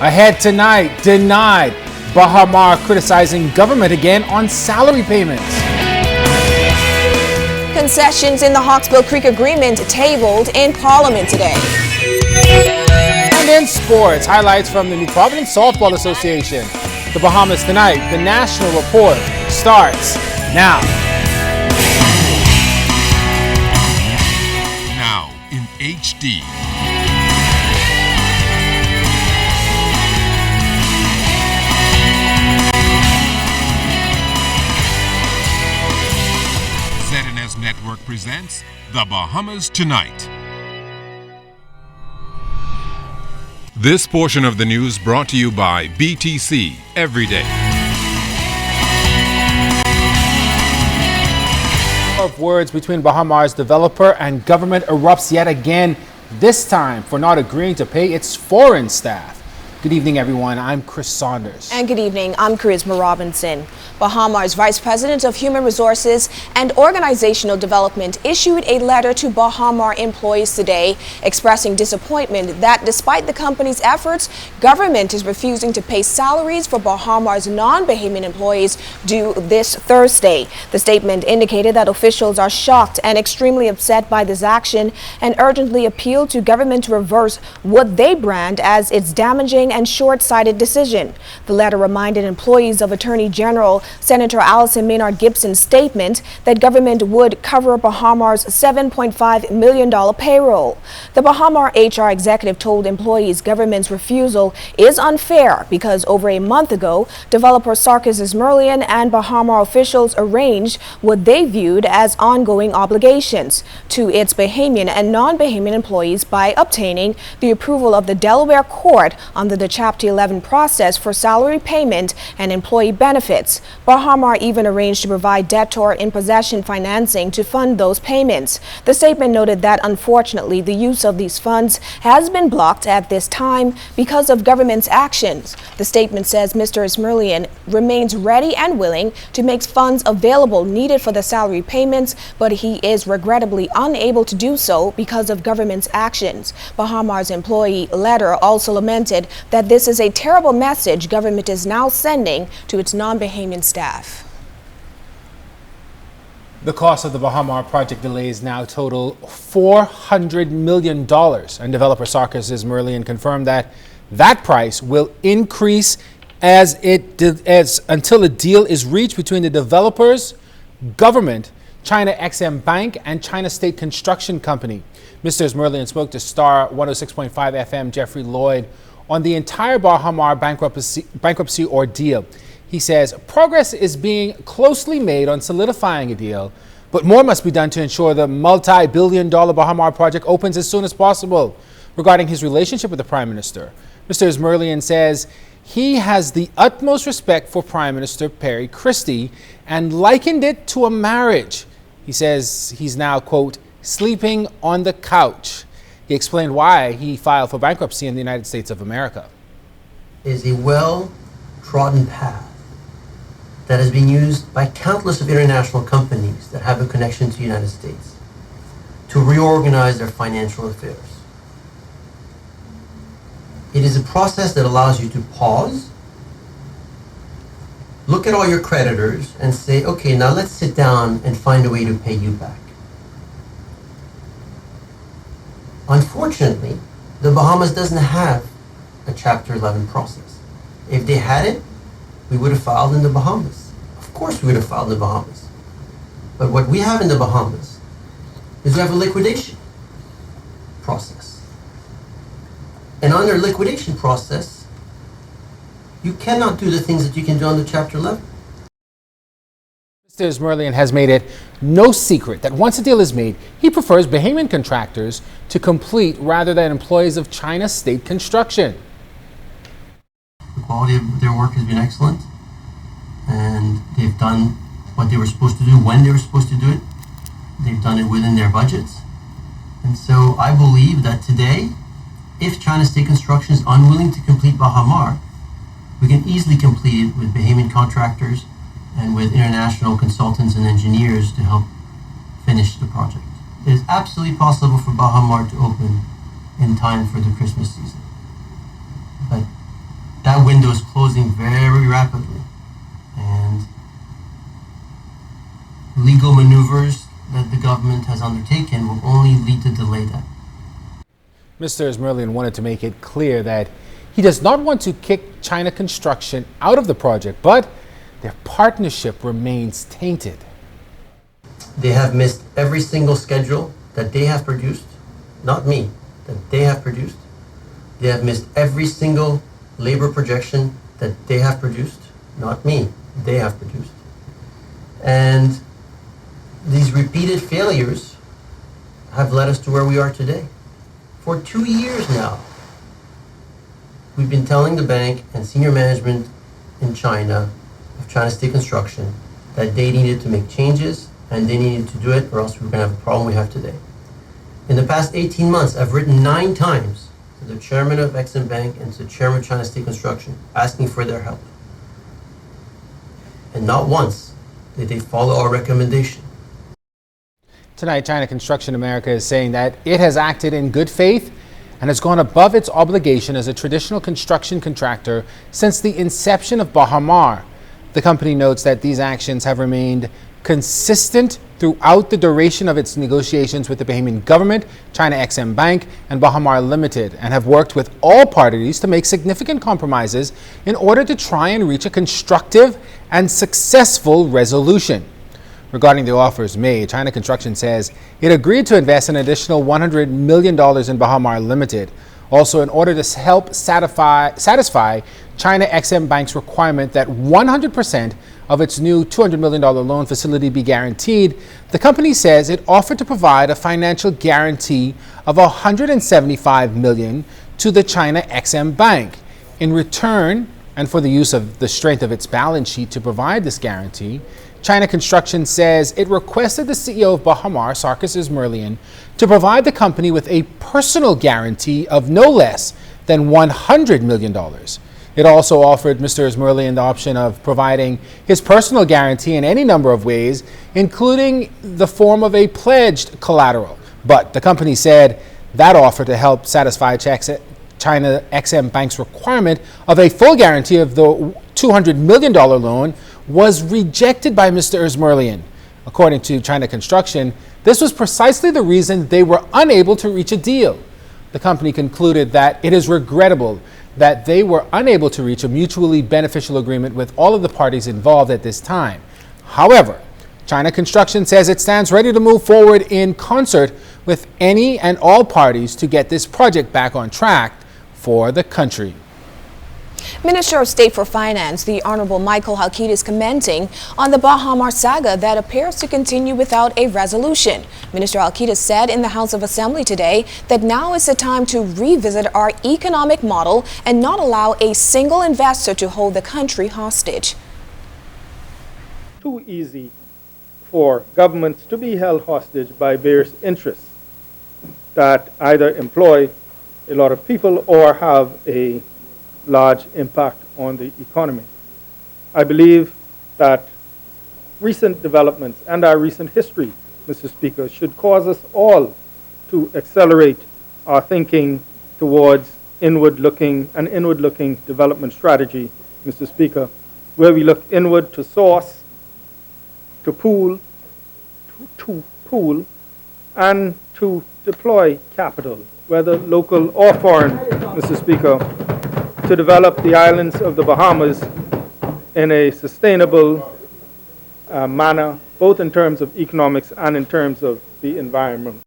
Ahead tonight, denied. Baha criticizing government again on salary payments. Concessions in the Hawksbill Creek Agreement tabled in Parliament today. And in sports, highlights from the New Providence Softball Association. The Bahamas tonight, the National Report starts now. Now in HD. ZNS Network presents The Bahamas Tonight. This portion of the news brought to you by BTC Every Day. Of words between Bahamar's developer and government erupts yet again, this time for not agreeing to pay its foreign staff. Good evening, everyone. I'm Chris Saunders. And good evening. I'm Charisma Robinson. Bahamar's Vice President of Human Resources and Organizational Development issued a letter to Bahamar employees today expressing disappointment that despite the company's efforts, government is refusing to pay salaries for Bahamar's non-Bahamian employees due this Thursday. The statement indicated that officials are shocked and extremely upset by this action and urgently appealed to government to reverse what they brand as its damaging and short-sighted decision. The letter reminded employees of Attorney General Senator Allison Maynard Gibson's statement that government would cover Bahamar's $7.5 million payroll. The Bahamar HR executive told employees government's refusal is unfair because over a month ago, developer Sarkis Ismerlian and Bahamar officials arranged what they viewed as ongoing obligations to its Bahamian and non-Bahamian employees by obtaining the approval of the Delaware court under the Chapter 11 process for salary payment and employee benefits. Bahamar even arranged to provide debtor in possession financing to fund those payments. The statement noted that unfortunately the use of these funds has been blocked at this time because of government's actions. The statement says Mr. Ismerlian remains ready and willing to make funds available needed for the salary payments, but he is regrettably unable to do so because of government's actions. Bahamar's employee letter also lamented that this is a terrible message government is now sending to its non-Bahamian staff. The cost of the Bahamar project delays now total $400 million, and developer Sarkis Ismerlian confirmed that that price will increase as until a deal is reached between the developers, government, China XM Bank, and China State Construction Company. Mr. Ismerlian spoke to Star 106.5 FM Jeffrey Lloyd on the entire Bahamar bankruptcy ordeal. He says progress is being closely made on solidifying a deal, but more must be done to ensure the multi-billion-dollar Bahamar project opens as soon as possible. Regarding his relationship with the Prime Minister, Mr. Ismerlian says he has the utmost respect for Prime Minister Perry Christie and likened it to a marriage. He says he's now, quote, sleeping on the couch. He explained why he filed for bankruptcy in the United States of America. Is a well-trodden path that is being used by countless of international companies that have a connection to the United States to reorganize their financial affairs. It is a process that allows you to pause, look at all your creditors and say, okay, now let's sit down and find a way to pay you back. Unfortunately, the Bahamas doesn't have a Chapter 11 process. If they had it, we would have filed in the Bahamas. Of course we would have filed in the Bahamas. But what we have in the Bahamas is we have a liquidation process. And under liquidation process, you cannot do the things that you can do under Chapter 11. Mr. Ismerlian has made it no secret that once a deal is made, he prefers Bahamian contractors to complete rather than employees of China State Construction. The quality of their work has been excellent, and they've done what they were supposed to do when they were supposed to do it. They've done it within their budgets. And so I believe that today, if China State Construction is unwilling to complete Bahamar, we can easily complete it with Bahamian contractors and with international consultants and engineers to help finish the project. It is absolutely possible for Bahamar to open in time for the Christmas season. But closing very rapidly. And legal maneuvers that the government has undertaken will only lead to delay that. Mr. Ismerlian wanted to make it clear that he does not want to kick China Construction out of the project, but their partnership remains tainted. They have missed every single schedule that they have produced, not me, that they have produced. They have missed every single labor projection that they have produced, not me, they have produced. And these repeated failures have led us to where we are today. For 2 years now, we've been telling the bank and senior management in China, of China State Construction, that they needed to make changes and they needed to do it or else we were going to have a problem we have today. In the past 18 months, I've written 9 times to the chairman of Exim Bank and to the chairman of China State Construction asking for their help. And not once did they follow our recommendation. Tonight, China Construction America is saying that it has acted in good faith and has gone above its obligation as a traditional construction contractor since the inception of Bahamar. The company notes that these actions have remained consistent throughout the duration of its negotiations with the Bahamian government, China Exim Bank, and Bahamar Limited, and have worked with all parties to make significant compromises in order to try and reach a constructive and successful resolution. Regarding the offers made, China Construction says it agreed to invest an additional $100 million in Bahamar Limited, also in order to help satisfy China Exim Bank's requirement that 100% of its new $200 million loan facility be guaranteed. The company says it offered to provide a financial guarantee of $175 million to the China Exim Bank. In return, and for the use of the strength of its balance sheet to provide this guarantee, China Construction says it requested the CEO of Bahamar, Sarkis Ismerlian, to provide the company with a personal guarantee of no less than $100 million. It also offered Mr. Ismerlian the option of providing his personal guarantee in any number of ways, including the form of a pledged collateral. But the company said that offer to help satisfy China Exim Bank's requirement of a full guarantee of the $200 million loan was rejected by Mr. Ismerlian. According to China Construction, this was precisely the reason they were unable to reach a deal. The company concluded that it is regrettable that they were unable to reach a mutually beneficial agreement with all of the parties involved at this time. However, China Construction says it stands ready to move forward in concert with any and all parties to get this project back on track for the country. Minister of State for Finance, the Honorable Michael Halkid, is commenting on the Bahamar saga that appears to continue without a resolution. Minister Halkid said in the House of Assembly today that now is the time to revisit our economic model and not allow a single investor to hold the country hostage. Too easy for governments to be held hostage by various interests that either employ a lot of people or have a large impact on the economy. I believe that recent developments and our recent history, Mr. Speaker, should cause us all to accelerate our thinking towards inward-looking development strategy, Mr. Speaker, where we look inward to source, to pool, and to deploy capital, whether local or foreign, Mr. Speaker, to develop the islands of the Bahamas in a sustainable manner, both in terms of economics and in terms of the environment.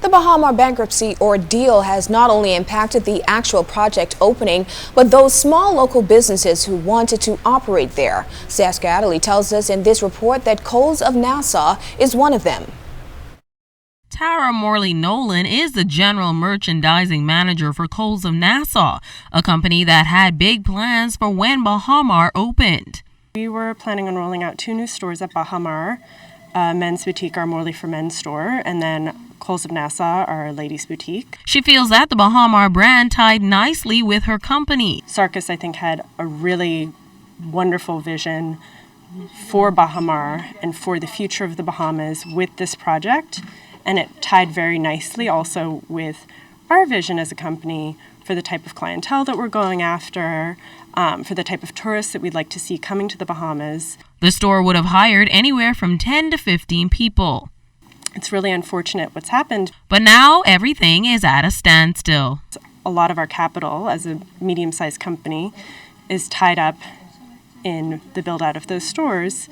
The Bahamar bankruptcy ordeal has not only impacted the actual project opening, but those small local businesses who wanted to operate there. Saskia Adderley tells us in this report that Coles of Nassau is one of them. Tara Morley Nolan is the general merchandising manager for Coles of Nassau, a company that had big plans for when Bahamar opened. We were planning on rolling out 2 new stores at Bahamar, Men's Boutique, our Morley for Men's store, and then Coles of Nassau, our Ladies Boutique. She feels that the Bahamar brand tied nicely with her company. Sarkis, I think, had a really wonderful vision for Bahamar and for the future of the Bahamas with this project. And it tied very nicely also with our vision as a company for the type of clientele that we're going after, for the type of tourists that we'd like to see coming to the Bahamas. The store would have hired anywhere from 10 to 15 people. It's really unfortunate what's happened. But now everything is at a standstill. A lot of our capital as a medium-sized company is tied up in the build-out of those stores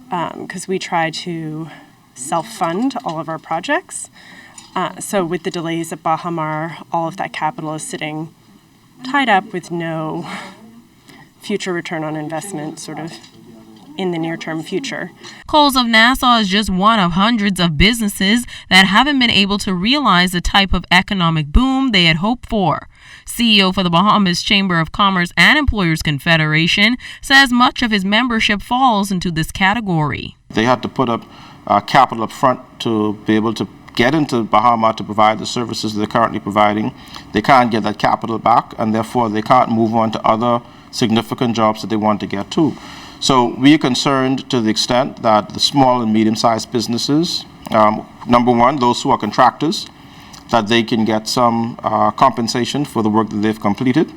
because we try to self-fund all of our projects. So with the delays at Baha Mar, all of that capital is sitting tied up with no future return on investment sort of in the near-term future. Coles of Nassau is just one of hundreds of businesses that haven't been able to realize the type of economic boom they had hoped for. CEO for the Bahamas Chamber of Commerce and Employers Confederation says much of his membership falls into this category. They had to put up capital up front to be able to get into Bahama to provide the services they're currently providing. They can't get that capital back, and therefore they can't move on to other significant jobs that they want to get to. So we are concerned to the extent that the small and medium-sized businesses, number one, those who are contractors, that they can get some compensation for the work that they've completed.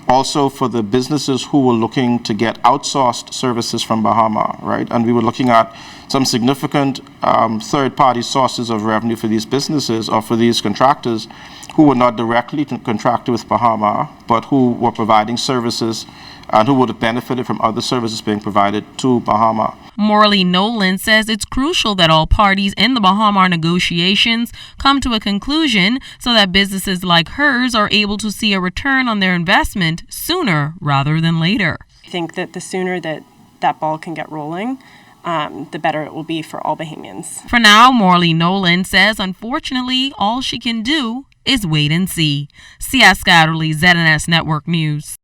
Also for the businesses who were looking to get outsourced services from Bahama, right? And we were looking at some significant third-party sources of revenue for these businesses or for these contractors who were not directly contracted with Bahama, but who were providing services and who would have benefited from other services being provided to Bahama. Morley Nolan says it's crucial that all parties in the Bahama negotiations come to a conclusion so that businesses like hers are able to see a return on their investment sooner rather than later. I think that the sooner that ball can get rolling, the better it will be for all Bahamians. For now, Morley Nolan says unfortunately all she can do is wait and see. C.S. Scatterly, ZNS Network News.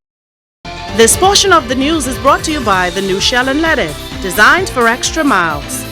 This portion of the news is brought to you by the new Shell and Letty, designed for extra miles.